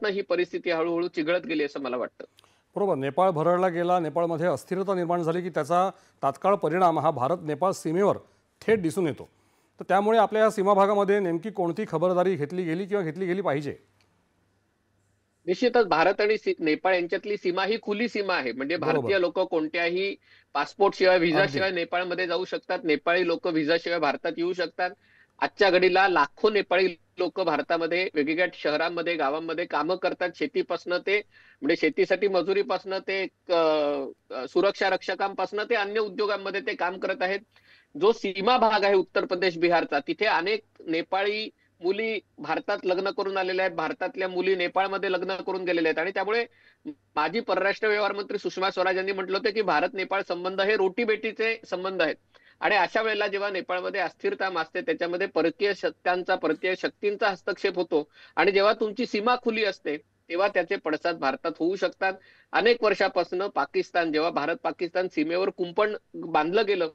माध्यमातून ही परिस्थिती हळूहळू चिघळत गेली असं मला वाटतं. बरोबर. नेपाळ भरडला गेला, नेपाळमध्ये अस्थिरता निर्माण झाली की त्याचा तात्काळ परिणाम हा भारत नेपाळ सीमेवर थेट दिसून येतो. तर त्यामुळे आपल्या या सीमा भागामध्ये नेमकी कोणती खबरदारी घेतली गेली किंवा घेतली गेली पाहिजे? निश्चितच भारत आणि नेपाळ यांच्यातली सीमा ही खुली सीमा आहे. म्हणजे बरोबर. भारतीय लोक कोणत्याही पासपोर्ट शिवाय, व्हिसा अगदी. शिवाय नेपाळमध्ये जाऊ शकतात. नेपाळी लोक व्हिसा शिवाय भारतात येऊ शकतात. आजच्या घडीला लाखो नेपाळी लोक भारतामध्ये वेगवेगळ्या शहरांमध्ये, गावांमध्ये कामं करतात. शेतीपासनं ते म्हणजे शेतीसाठी मजुरीपासनं ते सुरक्षा रक्षकांपासनं ते अन्य उद्योगांमध्ये ते काम करत आहेत. जो सीमा भाग आहे उत्तर प्रदेश, बिहारचा, तिथे अनेक नेपाळी मुली भारतात लग्न करून आलेल्या आहेत. भारतातल्या मुली नेपाळमध्ये लग्न करून गेलेल्या आहेत आणि त्यामुळे माजी परराष्ट्र व्यवहार मंत्री सुषमा स्वराज यांनी म्हटलं होतं की भारत नेपाळ संबंध हे रोटीबेटीचे संबंध आहेत. आणि अशा वेळेला जेव्हा नेपाळमध्ये अस्थिरता मासते, त्याच्यामध्ये परकीय शक्तींचा हस्तक्षेप होतो आणि जेव्हा तुमची सीमा खुली असते तेव्हा त्याचे पडसाद भारतात होऊ शकतात. अनेक वर्षापासून पाकिस्तान, जेव्हा भारत पाकिस्तान सीमेवर कुंपण बांधलं गेलं,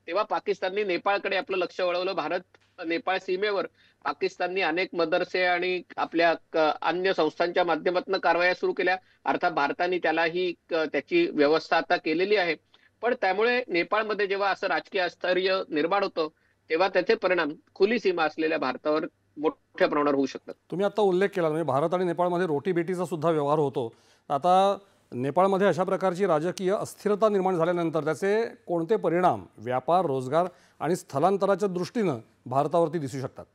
तेव्हा पाकिस्तानने नेपाळकडे आपलं लक्ष वळवलं. भारत नेपाळ सीमेवर पाकिस्तानने अनेक मदरसे आणि आपल्या अन्य संस्थांच्या माध्यमातून कारवाया सुरू केल्या. अर्थात भारताने त्यालाही त्याची व्यवस्था आता केलेली आहे. पण त्यामुळे नेपाळमध्ये जेव्हा असं राजकीय स्थैर्य निर्माण होतं, तेव्हा त्याचे परिणाम खुली सीमा असलेल्या भारतावर मोठ्या प्रमाणावर होऊ शकतात. तुम्ही आता उल्लेख केला म्हणजे भारत आणि नेपाळमध्ये रोटीबेटीचा सुद्धा व्यवहार होतो. आता नेपाळमध्ये अशा प्रकारची राजकीय अस्थिरता निर्माण झाल्यानंतर त्याचे कोणते परिणाम व्यापार, रोजगार आणि स्थलांतराच्या दृष्टीनं भारतावरती दिसू शकतात?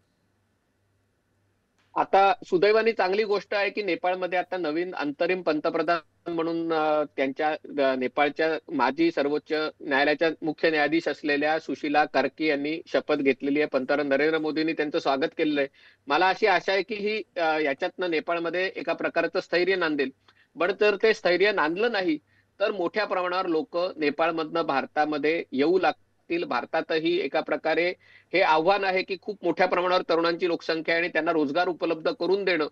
आता सुदैवाने चांगली गोष्ट आहे की नेपाळमध्ये आता नवीन अंतरिम पंतप्रधान म्हणून त्यांच्या नेपाळच्या माजी सर्वोच्च न्यायालयाच्या मुख्य न्यायाधीश असलेल्या सुशीला कार्की यांनी शपथ घेतलेली आहे. पंतप्रधान नरेंद्र मोदींनी त्यांचं स्वागत केलेलं आहे. मला अशी आशा आहे की ही याच्यातनं नेपाळमध्ये एका प्रकारचं स्थैर्य नांदेल. पण जर ते स्थैर्य नांदलं नाही, तर मोठ्या प्रमाणावर लोक नेपाळमधनं भारतामध्ये येऊ लागतील. भारतातही एका प्रकारे हे आव्हान आहे की खूप मोठ्या प्रमाणावर तरुणांची लोकसंख्या आहे आणि त्यांना रोजगार उपलब्ध करून देणं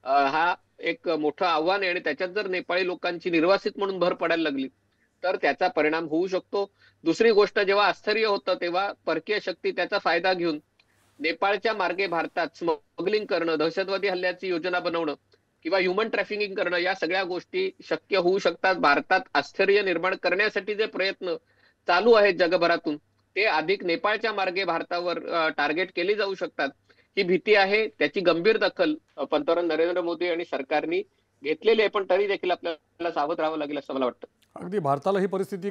हा एक मोठं आव्हान आहे आणि त्याच्यात जर नेपाळी लोकांची निर्वासित म्हणून भर पडायला लागली, तर त्याचा परिणाम होऊ शकतो. दुसरी गोष्ट, जेव्हा आश्चर्य होतं तेव्हा परकीय शक्ती त्याचा फायदा घेऊन नेपाळच्या मार्गे भारतात स्मगलिंग करणं, दहशतवादी हल्ल्याची योजना बनवणं किंवा ह्युमन ट्रॅफिकिंग करणं, या सगळ्या गोष्टी शक्य होऊ शकतात. भारतात आश्चर्य निर्माण करण्यासाठी जे प्रयत्न चालू आहेत जगभरातून, ते अधिक नेपाळच्या मार्गे भारतावर टार्गेट केली जाऊ शकतात. ही भीती आहे. त्याची गंभीर दखल पंतप्रधान नरेंद्र मोदी आणि सरकारने घेतलेली आहे. पण तरी देखील आपल्याला सावध राहावं लागेल असं मला वाटतं. अगदी भारताला ही परिस्थिती